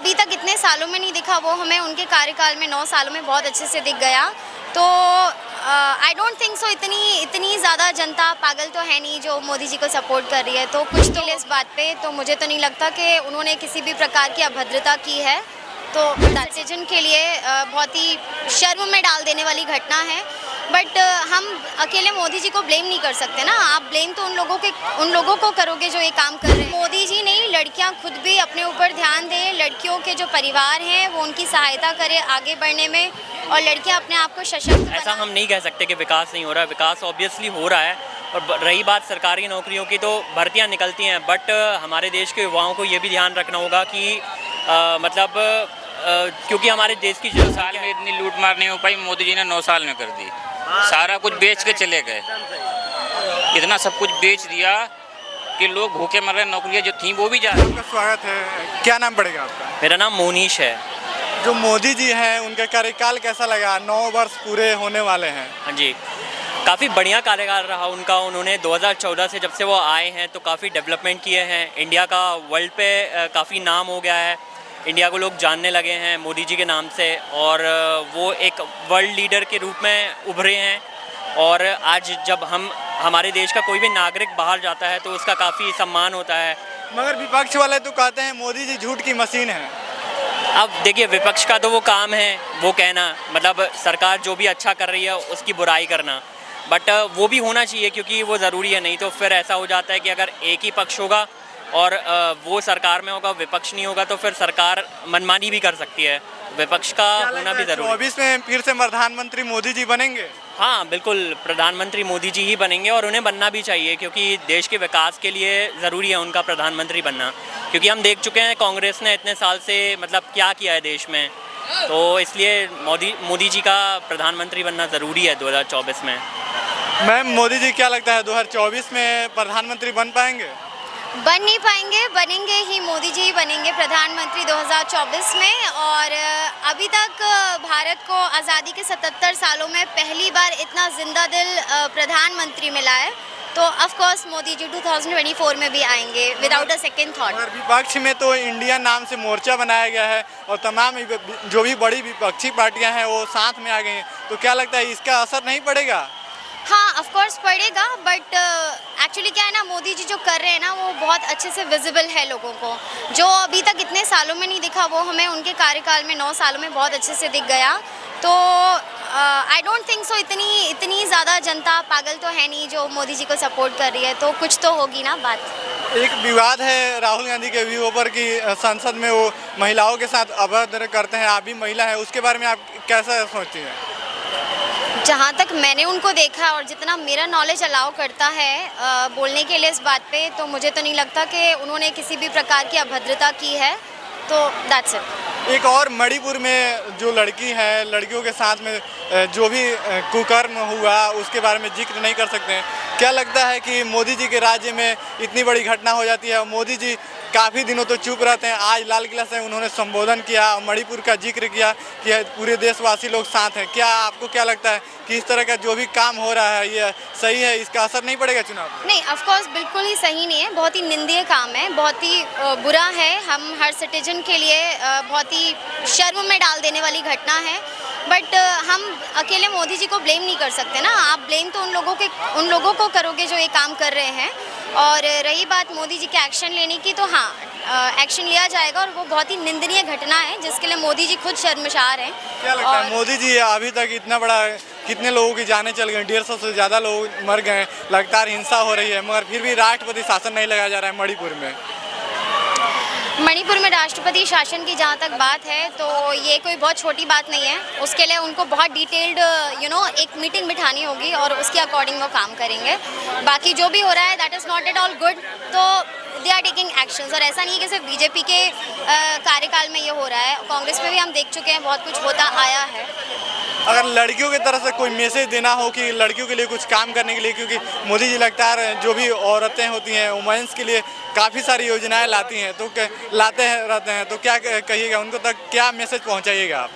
अभी तक इतने सालों में नहीं दिखा वो हमें उनके कार्यकाल में 9 सालों में बहुत अच्छे से दिख गया। तो आई डोंट थिंक सो इतनी ज़्यादा जनता पागल तो है नहीं जो मोदी जी को सपोर्ट कर रही है। तो कुछ तो इस बात पे तो मुझे तो नहीं लगता कि उन्होंने किसी भी प्रकार की अभद्रता की है। तो डिसीजन के लिए बहुत ही शर्म में डाल देने वाली घटना है। बट हम अकेले मोदी जी को ब्लेम नहीं कर सकते ना। आप ब्लेम तो उन लोगों को करोगे जो ये काम कर रहे हैं। मोदी जी नहीं, लड़कियां खुद भी अपने ऊपर ध्यान दें। लड़कियों के जो परिवार हैं वो उनकी सहायता करें आगे बढ़ने में, और लड़कियां अपने आप को सशक्त ऐसा हम नहीं कह सकते कि विकास नहीं हो रहा है। विकास ऑब्वियसली हो रहा है। और रही बात सरकारी नौकरियों की, तो भर्तियाँ निकलती हैं, बट हमारे देश के युवाओं को ये भी ध्यान रखना होगा कि क्योंकि हमारे देश की जो साल में इतनी लूट मार नहीं हो पाई, मोदी जी ने 9 साल में कर दी। सारा कुछ बेच के चले गए, इतना सब कुछ बेच दिया कि लोग भूखे मर रहे। नौकरियां जो थी वो भी जा रही। आपका स्वागत है, क्या नाम पड़ेगा आपका? मेरा नाम मोनीश है। जो मोदी जी हैं उनका कार्यकाल कैसा लगा? 9 वर्ष पूरे होने वाले हैं। हाँ जी, काफ़ी बढ़िया कार्यकाल रहा उनका। उन्होंने 2014 से जब से वो आए हैं तो काफ़ी डेवलपमेंट किए हैं। इंडिया का वर्ल्ड पे काफ़ी नाम हो गया है। इंडिया को लोग जानने लगे हैं मोदी जी के नाम से, और वो एक वर्ल्ड लीडर के रूप में उभरे हैं। और आज जब हमारे देश का कोई भी नागरिक बाहर जाता है तो उसका काफ़ी सम्मान होता है। मगर विपक्ष वाले तो कहते हैं मोदी जी झूठ की मशीन है। अब देखिए, विपक्ष का तो वो काम है वो कहना, मतलब सरकार जो भी अच्छा कर रही है उसकी बुराई करना। बट वो भी होना चाहिए क्योंकि वो ज़रूरी है। नहीं तो फिर ऐसा हो जाता है कि अगर एक ही पक्ष होगा और वो सरकार में होगा, विपक्ष नहीं होगा, तो फिर सरकार मनमानी भी कर सकती है। विपक्ष का होना भी ज़रूरी है। 24 में फिर से प्रधानमंत्री मोदी जी बनेंगे? हाँ बिल्कुल, प्रधानमंत्री मोदी जी ही बनेंगे, और उन्हें बनना भी चाहिए क्योंकि देश के विकास के लिए ज़रूरी है उनका प्रधानमंत्री बनना। क्योंकि हम देख चुके हैं कांग्रेस ने इतने साल से मतलब क्या किया है देश में, तो इसलिए मोदी जी का प्रधानमंत्री बनना ज़रूरी है 2024 में। मैम, मोदी जी क्या लगता है 2024 में प्रधानमंत्री बन पाएंगे? बन नहीं पाएंगे, बनेंगे ही, मोदी जी ही बनेंगे प्रधानमंत्री 2024 में। और अभी तक भारत को आज़ादी के 77 सालों में पहली बार इतना जिंदा दिल प्रधानमंत्री मिला है। तो ऑफ कोर्स मोदी जी 2024 में भी आएंगे विदाउट अ सेकेंड थॉट। और विपक्ष में तो इंडिया नाम से मोर्चा बनाया गया है और तमाम जो भी बड़ी विपक्षी पार्टियां हैं वो साथ में आ गई हैं। तो क्या लगता है इसका असर नहीं पड़ेगा? हाँ ऑफ कोर्स पड़ेगा, बट एक्चुअली क्या है ना, मोदी जी जो कर रहे हैं ना वो बहुत अच्छे से विजिबल है लोगों को। जो अभी तक इतने सालों में नहीं दिखा वो हमें उनके कार्यकाल में 9 सालों में बहुत अच्छे से दिख गया। तो आई डोंट थिंक सो इतनी ज़्यादा जनता पागल तो है नहीं जो मोदी जी को सपोर्ट कर रही है। तो कुछ तो होगी ना बात। एक विवाद है राहुल गांधी के व्यू पर कि संसद में वो महिलाओं के साथ अभद्र करते हैं। आप भी महिला हैं, उसके बारे में आप कैसा सोचती हैं? जहाँ तक मैंने उनको देखा और जितना मेरा नॉलेज अलाउ करता है बोलने के लिए इस बात पे, तो मुझे तो नहीं लगता कि उन्होंने किसी भी प्रकार की अभद्रता की है। तो दैट्स इट। एक और मणिपुर में जो लड़की है, लड़कियों के साथ में जो भी कुकर्म हुआ उसके बारे में जिक्र नहीं कर सकते हैं। क्या लगता है कि मोदी जी के राज्य में इतनी बड़ी घटना हो जाती है, मोदी जी काफ़ी दिनों तो चुप रहते हैं। आज लाल किला से उन्होंने संबोधन किया, मणिपुर का जिक्र किया कि पूरे देशवासी लोग साथ हैं। क्या आपको क्या लगता है कि इस तरह का जो भी काम हो रहा है ये सही है, इसका असर नहीं पड़ेगा चुनाव पर? नहीं, ऑफ कोर्स बिल्कुल ही सही नहीं है, बहुत ही निंदनीय काम है, बहुत ही बुरा है। हम हर सिटीजन के लिए बहुत ही शर्म में डाल देने वाली घटना है। बट हम अकेले मोदी जी को ब्लेम नहीं कर सकते ना। आप ब्लेम तो उन लोगों को करोगे जो ये काम कर रहे हैं। और रही बात मोदी जी के एक्शन लेने की, तो हाँ एक्शन लिया जाएगा, और वो बहुत ही निंदनीय घटना है जिसके लिए मोदी जी खुद शर्मसार हैं। क्या लगता है मोदी जी अभी तक इतना बड़ा, कितने लोगों की जानें चल गई, 150 से ज़्यादा लोग मर गए, लगातार हिंसा हो रही है, मगर फिर भी राष्ट्रपति शासन नहीं लगाया जा रहा है मणिपुर में? मणिपुर में राष्ट्रपति शासन की जहाँ तक बात है तो ये कोई बहुत छोटी बात नहीं है। उसके लिए उनको बहुत डिटेल्ड एक मीटिंग बिठानी होगी और उसके अकॉर्डिंग वो काम करेंगे। बाकी जो भी हो रहा है that is not at all good. तो दे आर टेकिंग एक्शंस, और ऐसा नहीं है कि सिर्फ बीजेपी के कार्यकाल में ये हो रहा है, कांग्रेस में भी हम देख चुके हैं बहुत कुछ होता आया है। अगर लड़कियों की तरफ से कोई मैसेज देना हो कि लड़कियों के लिए कुछ काम करने के लिए, क्योंकि मोदी जी लगातार जो भी औरतें होती हैं वुमेन्स के लिए काफ़ी सारी योजनाएं लाती हैं, तो लाते हैं रहते हैं, तो क्या कहिएगा उनको तक, क्या मैसेज पहुंचाइएगा आप?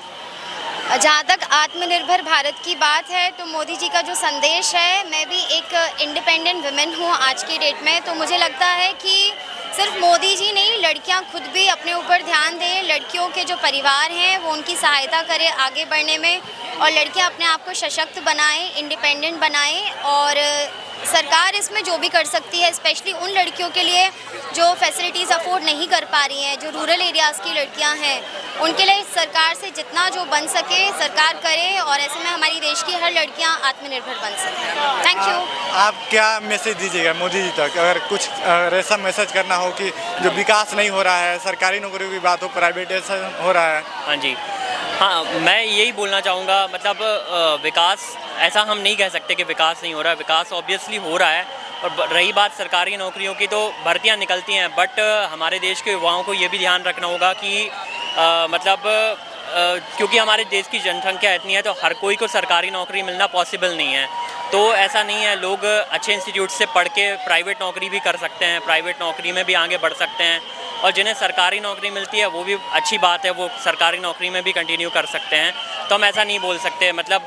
जहाँ तक आत्मनिर्भर भारत की बात है तो मोदी जी का जो संदेश है, मैं भी एक इंडिपेंडेंट वुमेन हूँ आज की डेट में, तो मुझे लगता है कि सिर्फ मोदी जी नहीं, लड़कियां खुद भी अपने ऊपर ध्यान दें, लड़कियों के जो परिवार हैं वो उनकी सहायता करें आगे बढ़ने में, और लड़कियां अपने आप को सशक्त बनाएं, इंडिपेंडेंट बनाएं। और सरकार इसमें जो भी कर सकती है, स्पेशली उन लड़कियों के लिए जो फैसिलिटीज़ अफोर्ड नहीं कर पा रही हैं, जो रूरल एरियाज़ की लड़कियां हैं, उनके लिए सरकार से जितना जो बन सके सरकार करे, और ऐसे में हमारी देश की हर लड़कियां आत्मनिर्भर बन सकें। Thank you. आप क्या मैसेज दीजिएगा मोदी जी तक, अगर कुछ ऐसा मैसेज करना हो कि जो विकास नहीं हो रहा है, सरकारी नौकरियों की बात हो, प्राइवेटाइजेशन हो रहा है? हाँ जी, हाँ, मैं यही बोलना चाहूँगा, मतलब विकास ऐसा हम नहीं कह सकते कि विकास नहीं हो रहा है, विकास ऑब्वियसली हो रहा है। और रही बात सरकारी नौकरियों की, तो भर्तियाँ निकलती हैं, बट हमारे देश के युवाओं को ये भी ध्यान रखना होगा कि क्योंकि हमारे देश की जनसंख्या इतनी है तो हर कोई को सरकारी नौकरी मिलना पॉसिबल नहीं है। तो ऐसा नहीं है, लोग अच्छे इंस्टीट्यूट से पढ़ के प्राइवेट नौकरी भी कर सकते हैं, प्राइवेट नौकरी में भी आगे बढ़ सकते हैं, और जिन्हें सरकारी नौकरी मिलती है वो भी अच्छी बात है, वो सरकारी नौकरी में भी कंटिन्यू कर सकते हैं। तो हम ऐसा नहीं बोल सकते, मतलब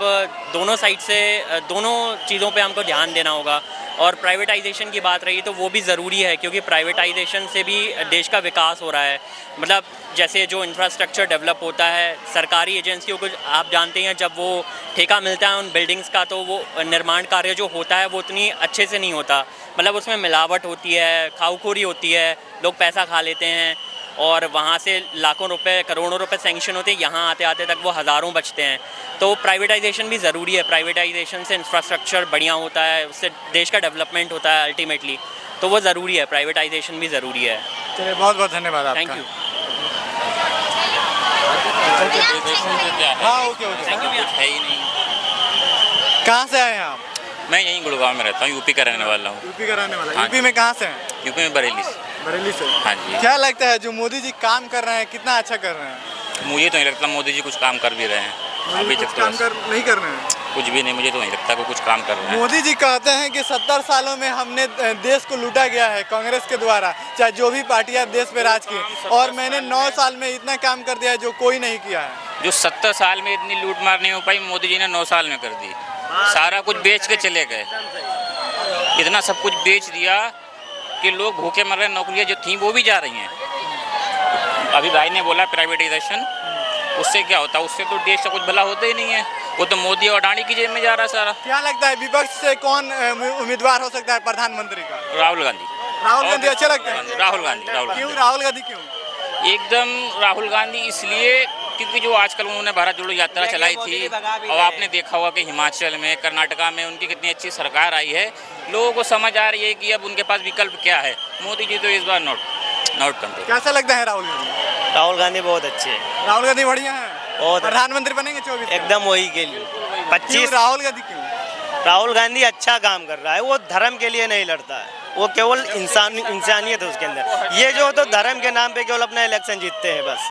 दोनों साइड से दोनों चीज़ों पे हमको ध्यान देना होगा। और प्राइवेटाइजेशन की बात रही तो वो भी ज़रूरी है, क्योंकि प्राइवेटाइजेशन से भी देश का विकास हो रहा है। मतलब जैसे जो इंफ्रास्ट्रक्चर डेवलप होता है, सरकारी एजेंसियों को आप जानते हैं, जब वो ठेका मिलता है उन बिल्डिंग्स का, तो वो निर्माण कार्य जो होता है वो उतनी अच्छे से नहीं होता, मतलब उसमें मिलावट होती है, खाऊखोरी होती है, लोग पैसा खा लेते हैं, और वहाँ से लाखों रुपए करोड़ों रुपए सैंक्शन होते हैं, यहाँ आते आते तक वो हज़ारों बचते हैं। तो प्राइवेटाइजेशन भी ज़रूरी है, प्राइवेटाइजेशन से इंफ्रास्ट्रक्चर बढ़िया होता है, उससे देश का डेवलपमेंट होता है अल्टीमेटली, तो वो ज़रूरी है, प्राइवेटाइजेशन भी ज़रूरी है। चलिए, बहुत बहुत धन्यवाद आपका। Thank you. हाँ, ओके ओके। है ही नहीं। कहाँ से आए हैं आप? मैं यहीं गुड़गांव में रहता हूँ, यूपी का रहने वाला हूँ। यूपी का रहने वाला? हाँ। यूपी में कहाँ से हैं? यूपी में बरेली से। बरेली से? हाँ जी। क्या लगता है जो मोदी जी काम कर रहे हैं कितना अच्छा कर रहे हैं? मुझे तो नहीं लगता मोदी जी कुछ काम कर भी रहे हैं अभी तक, तो नहीं कर रहे हैं। कुछ भी नहीं, मुझे तो नहीं लगता कि कुछ काम कर रहे हैं। मोदी जी कहते हैं कि 70 सालों में हमने देश को लूटा गया है कांग्रेस के द्वारा, चाहे जो भी पार्टियां देश पे राज की, और मैंने 9 साल में इतना काम कर दिया है जो कोई नहीं किया है। जो 70 साल में इतनी लूट मार नहीं हो पाई, मोदी जी ने 9 साल में कर दी। सारा कुछ बेच के चले गए, इतना सब कुछ बेच दिया कि लोग भूखे मर रहे हैं, नौकरियां जो थी वो भी जा रही हैं। अभी भाई ने बोला प्राइवेटाइजेशन, उससे क्या होता है? उससे तो देश का कुछ भला होता ही नहीं है, वो तो मोदी और अडानी की जेब में जा रहा है सारा। क्या लगता है विपक्ष से कौन उम्मीदवार हो सकता है प्रधानमंत्री का? राहुल गांधी। राहुल गांधी अच्छे लगते हैं? राहुल गांधी। क्यों राहुल गांधी क्यों? एकदम राहुल गांधी इसलिए क्योंकि जो आजकल उन्होंने भारत जोड़ो यात्रा चलाई थी, और आपने देखा होगा कि हिमाचल में, कर्नाटका में उनकी कितनी अच्छी सरकार आई है, लोगों को समझ आ रही है कि अब उनके पास विकल्प क्या है। मोदी जी तो इस बार नॉट कंट्रोल। कैसा लगता है राहुल गांधी? राहुल गांधी बहुत अच्छे हैं, राहुल गांधी बढ़िया है, बहुत प्रधानमंत्री बनेंगे 24 में? एकदम वही के लिए 25। राहुल गांधी क्यों? राहुल गांधी अच्छा काम कर रहा है, वो धर्म के लिए नहीं लड़ता है, वो केवल इंसानियत है उसके अंदर। ये जो तो धर्म के नाम पे केवल अपना इलेक्शन जीतते हैं बस।